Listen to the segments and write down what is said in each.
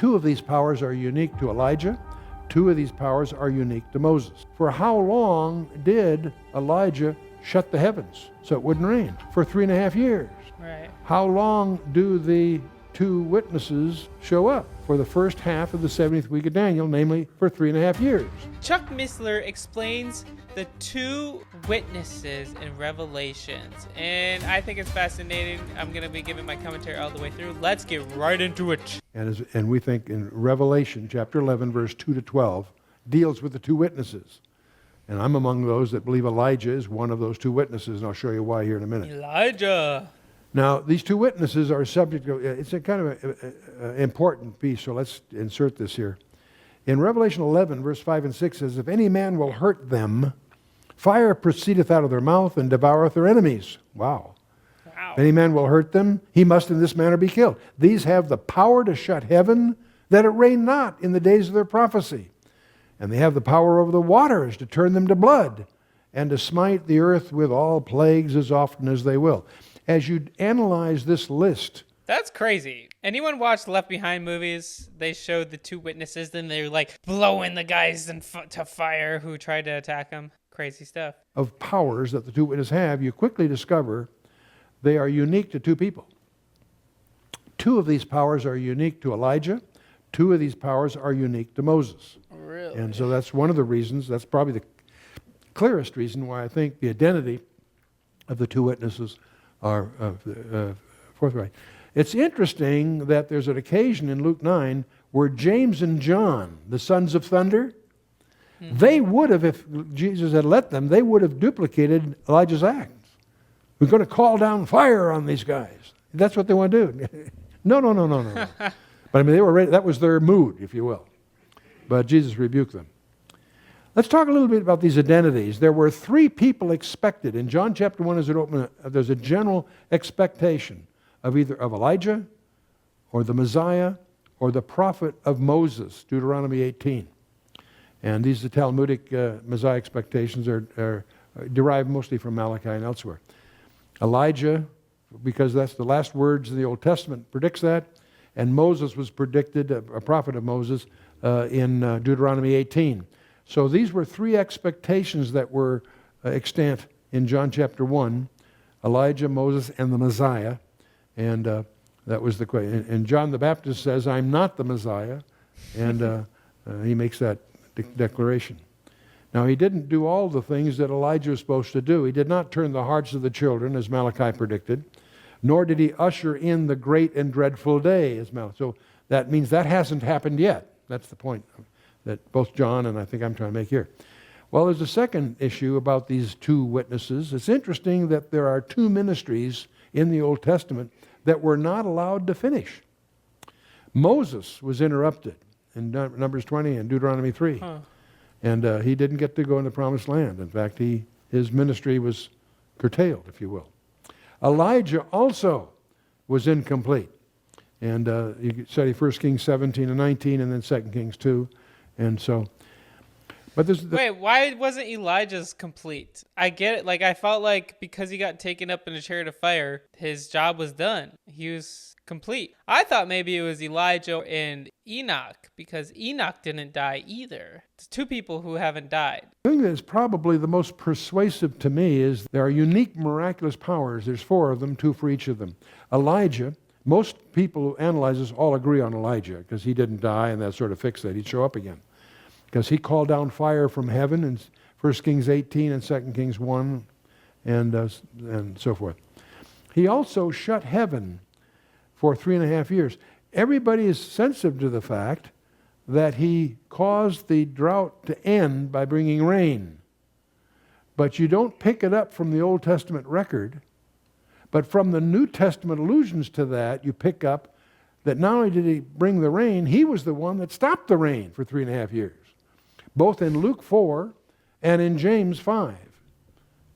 Two of these powers are unique to Elijah. Two of these powers are unique to Moses. For how long did Elijah shut the heavens so it wouldn't rain? For 3.5 years. Right. How long do the two witnesses show up? For the first half of the 70th week of Daniel, namely for 3.5 years. Chuck Missler explains the two witnesses in Revelations, and I think it's fascinating. I'm going to be giving my commentary all the way through. Let's get right into it. And we think in Revelation chapter 11, verse 2 to 12, deals with the two witnesses. And I'm among those that believe Elijah is one of those two witnesses, and I'll show you why here in a minute. Elijah. Now, these two witnesses are subject to, it's a kind of important piece, so let's insert this here. In Revelation 11, verse 5 and 6 says, if any man will hurt them, fire proceedeth out of their mouth and devoureth their enemies. Wow. If any man will hurt them, he must in this manner be killed. These have the power to shut heaven, that it rain not in the days of their prophecy. And they have the power over the waters to turn them to blood, and to smite the earth with all plagues as often as they will. As you analyze this list... That's crazy. Anyone watch Left Behind movies? They showed the two witnesses, then they're like blowing the guys to fire who tried to attack them. Crazy stuff. Of powers that the two witnesses have, you quickly discover they are unique to two people. Two of these powers are unique to Elijah. Two of these powers are unique to Moses. Really? And so that's one of the reasons, that's probably the clearest reason why I think the identity of the two witnesses are forthright. It's interesting that there's an occasion in Luke 9 where James and John, the sons of thunder, they would have, if Jesus had let them, they would have duplicated Elijah's acts. We're going to call down fire on these guys. That's what they want to do. No. But I mean, they were ready. That was their mood, if you will. But Jesus rebuked them. Let's talk a little bit about these identities. There were three people expected. In John chapter 1, as it opened, there's a general expectation of either of Elijah or the Messiah or the prophet of Moses, Deuteronomy 18. And these Talmudic Messiah expectations are derived mostly from Malachi and elsewhere. Elijah, because that's the last words in the Old Testament, predicts that. And Moses was predicted, a prophet of Moses, in Deuteronomy 18. So these were three expectations that were extant in John chapter 1, Elijah, Moses, and the Messiah. And that was the question. And John the Baptist says, I'm not the Messiah. And he makes that declaration. Now, he didn't do all the things that Elijah was supposed to do. He did not turn the hearts of the children, as Malachi predicted, nor did he usher in the great and dreadful day, as Malachi. So that means that hasn't happened yet. That's the point that both John and I think I'm trying to make here. Well, there's a second issue about these two witnesses. It's interesting that there are two ministries in the Old Testament that were not allowed to finish. Moses was interrupted in Numbers 20 and Deuteronomy 3. And he didn't get to go in the Promised Land. In fact, his ministry was curtailed, if you will. Elijah also was incomplete. And you study 1 Kings 17 and 19 and then 2 Kings 2. And so, but there's... Wait, why wasn't Elijah's complete? I get it. Like, I felt like because he got taken up in a chariot of fire, his job was done. He was complete. I thought maybe it was Elijah and Enoch, because Enoch didn't die either. It's two people who haven't died. The thing that's probably the most persuasive to me is there are unique miraculous powers. There's 4 of them, 2 for each of them. Elijah, most people who analyze this all agree on Elijah, because he didn't die and that sort of fixed that. He'd show up again. Because he called down fire from heaven in 1 Kings 18 and 2 Kings 1 and so forth. He also shut heaven for 3.5 years. Everybody is sensitive to the fact that he caused the drought to end by bringing rain. But you don't pick it up from the Old Testament record, but from the New Testament allusions to that, you pick up that not only did he bring the rain, he was the one that stopped the rain for 3.5 years. Both in Luke 4 and in James 5.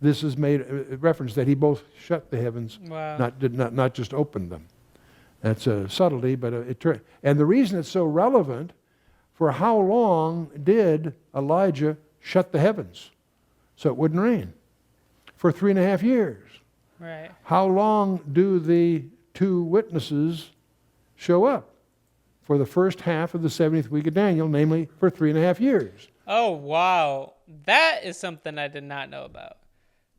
This is made a reference that he both shut the heavens, Wow. not just opened them. That's a subtlety, but and the reason it's so relevant, for how long did Elijah shut the heavens so it wouldn't rain? For 3.5 years. Right. How long do the two witnesses show up? for the first half of the 70th week of Daniel, namely for 3.5 years. Oh, wow. That is something I did not know about.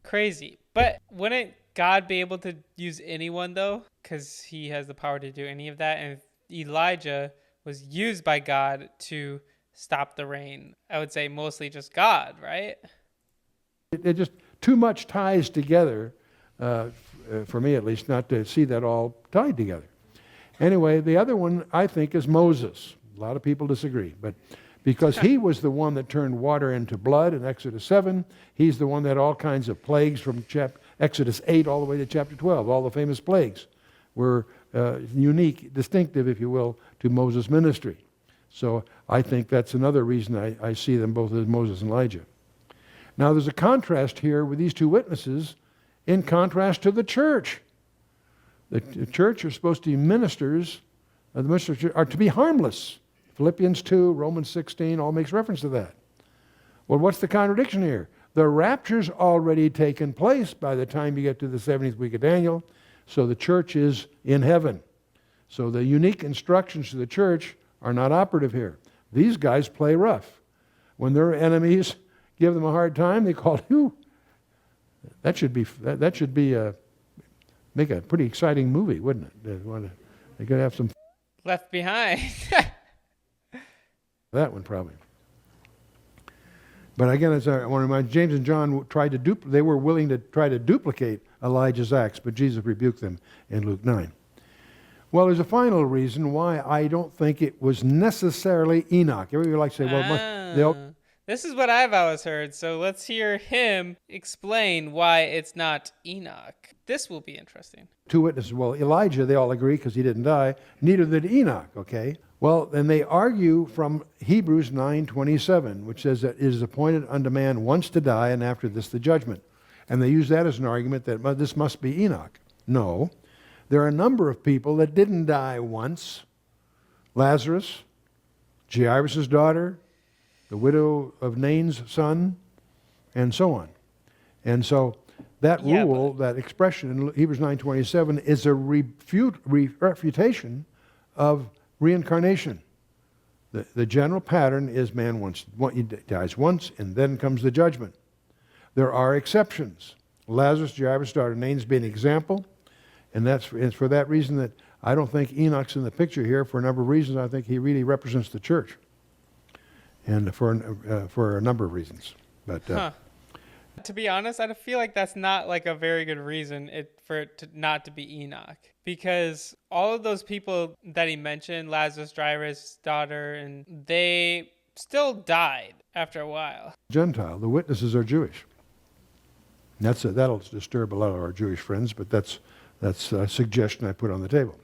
Crazy. But wouldn't God be able to use anyone, though? Because he has the power to do any of that. And Elijah was used by God to stop the rain. I would say mostly just God, right? It just too much ties together, for me at least, not to see that all tied together. Anyway, the other one I think is Moses. A lot of people disagree, but because he was the one that turned water into blood in Exodus 7, he's the one that had all kinds of plagues from Exodus 8 all the way to chapter 12. All the famous plagues were unique, distinctive, if you will, to Moses' ministry. So I think that's another reason I see them both as Moses and Elijah. Now there's a contrast here with these two witnesses in contrast to the church. The church are supposed to be ministers, the ministers are to be harmless. Philippians 2, Romans 16, all makes reference to that. Well, what's the contradiction here? The rapture's already taken place by the time you get to the 70th week of Daniel, so the church is in heaven. So the unique instructions to the church are not operative here. These guys play rough. When their enemies give them a hard time, they call you. That should be make a pretty exciting movie, wouldn't it? They could have some Left Behind. that one probably. But again, as I want to remind, James and John they were willing to try to duplicate Elijah's acts, but Jesus rebuked them in Luke 9. Well, there's a final reason why I don't think it was necessarily Enoch. Everybody likes to say, well, this is what I've always heard, so let's hear him explain why it's not Enoch. This will be interesting. Two witnesses. Well, Elijah, they all agree because he didn't die. Neither did Enoch, okay? Well, then they argue from Hebrews 9:27, which says that it is appointed unto man once to die, and after this the judgment. And they use that as an argument that this must be Enoch. No. There are a number of people that didn't die once. Lazarus, Jairus' daughter, the widow of Nain's son, and so on. And so that rule, that expression in Hebrews 9:27 is a refutation of reincarnation. The general pattern is man he dies once, and then comes the judgment. There are exceptions. Lazarus, Jairus' daughter, Nain's being an example, and it's for that reason that I don't think Enoch's in the picture here for a number of reasons. I think he really represents the church, and for a number of reasons. But to be honest, I feel like that's not like a very good reason for it to not to be Enoch, because all of those people that he mentioned, Lazarus, Jairus' daughter, and they still died after a while. Gentile, the witnesses are Jewish. That'll disturb a lot of our Jewish friends, but that's a suggestion I put on the table.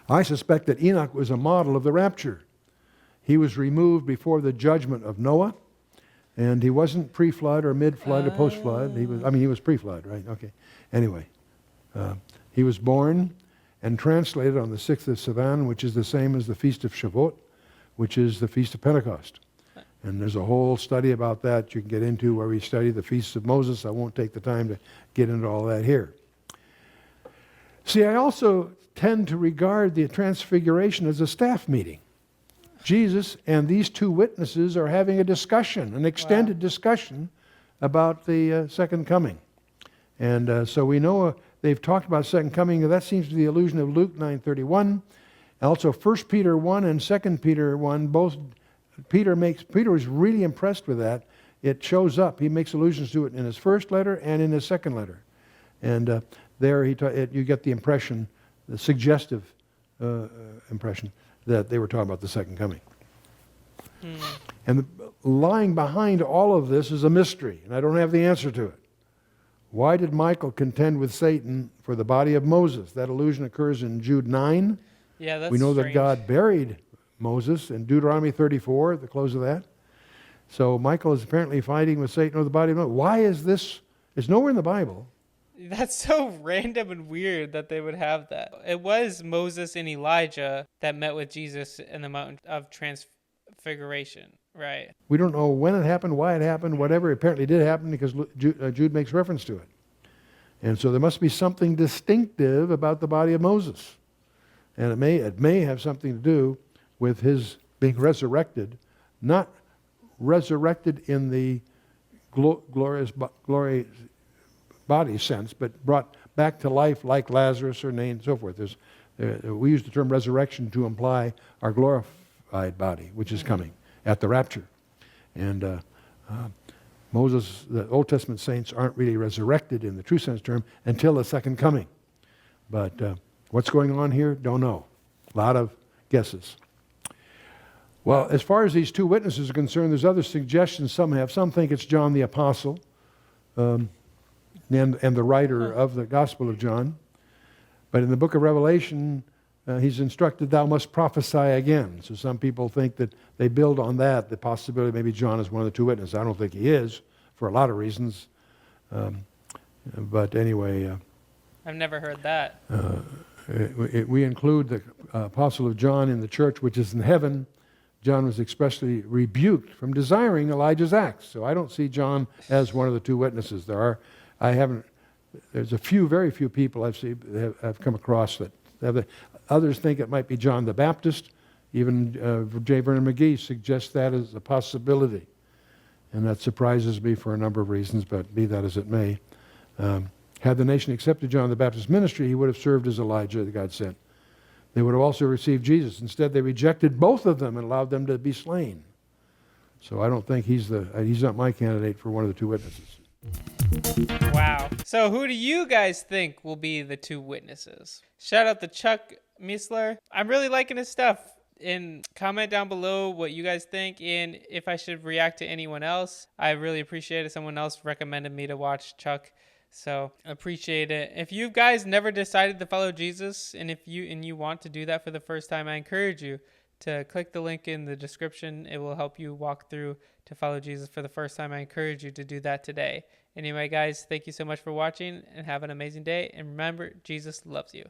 I suspect that Enoch was a model of the rapture. He was removed before the judgment of Noah, and he wasn't pre-flood or mid-flood or post-flood. He was pre-flood, right? Okay. Anyway, he was born and translated on the 6th of Sivan, which is the same as the Feast of Shavuot, which is the Feast of Pentecost. And there's a whole study about that you can get into where we study the feasts of Moses. I won't take the time to get into all that here. See, I also tend to regard the Transfiguration as a staff meeting. Jesus and these two witnesses are having a discussion, an extended discussion about the second coming. And so we know they've talked about second coming. That seems to be the allusion of Luke 9:31. Also 1 Peter 1 and 2 Peter 1, both Peter was really impressed with that. It shows up. He makes allusions to it in his first letter and in his second letter. And there you get the impression, the suggestive impression, that they were talking about the second coming. And lying behind all of this is a mystery, and I don't have the answer to it. Why did Michael contend with Satan for the body of Moses? That allusion occurs in Jude 9. Yeah, that's We know strange. that God buried Moses in Deuteronomy 34, at the close of that. So Michael is apparently fighting with Satan over the body of Moses. Why is this? It's nowhere in the Bible. That's so random and weird that they would have that. It was Moses and Elijah that met with Jesus in the Mountain of Transfiguration, right? We don't know when it happened, why it happened, whatever. It apparently did happen because Jude makes reference to it. And so there must be something distinctive about the body of Moses. And it may have something to do with his being resurrected, not resurrected in the glorious body sense, but brought back to life like Lazarus or Nain and so forth. We use the term resurrection to imply our glorified body, which is coming at the rapture. And Moses, the Old Testament saints aren't really resurrected in the true sense term until the second coming. But what's going on here? Don't know. A lot of guesses. Well, as far as these two witnesses are concerned, there's other suggestions some have. Some think it's John the Apostle and the writer of the Gospel of John. But in the book of Revelation, he's instructed, thou must prophesy again. So some people think that they build on that, the possibility maybe John is one of the two witnesses. I don't think he is, for a lot of reasons. But anyway... I've never heard that. We include the Apostle of John in the church, which is in heaven. John was expressly rebuked from desiring Elijah's acts. So I don't see John as one of the two witnesses. There's very few people I've come across that have others think it might be John the Baptist. Even J. Vernon McGee suggests that as a possibility. And that surprises me for a number of reasons, but be that as it may. Had the nation accepted John the Baptist's ministry, he would have served as Elijah that God sent. They would have also received Jesus. Instead, they rejected both of them and allowed them to be slain. So I don't think he's not my candidate for one of the two witnesses. Wow. So who do you guys think will be the two witnesses? Shout out to Chuck Missler. I'm really liking his stuff. And comment down below what you guys think and if I should react to anyone else. I really appreciate it. Someone else recommended me to watch Chuck. So appreciate it. If you guys never decided to follow Jesus and you want to do that for the first time, I encourage you to click the link in the description. It will help you walk through to follow Jesus for the first time. I encourage you to do that today. Anyway, guys, thank you so much for watching and have an amazing day. And remember, Jesus loves you.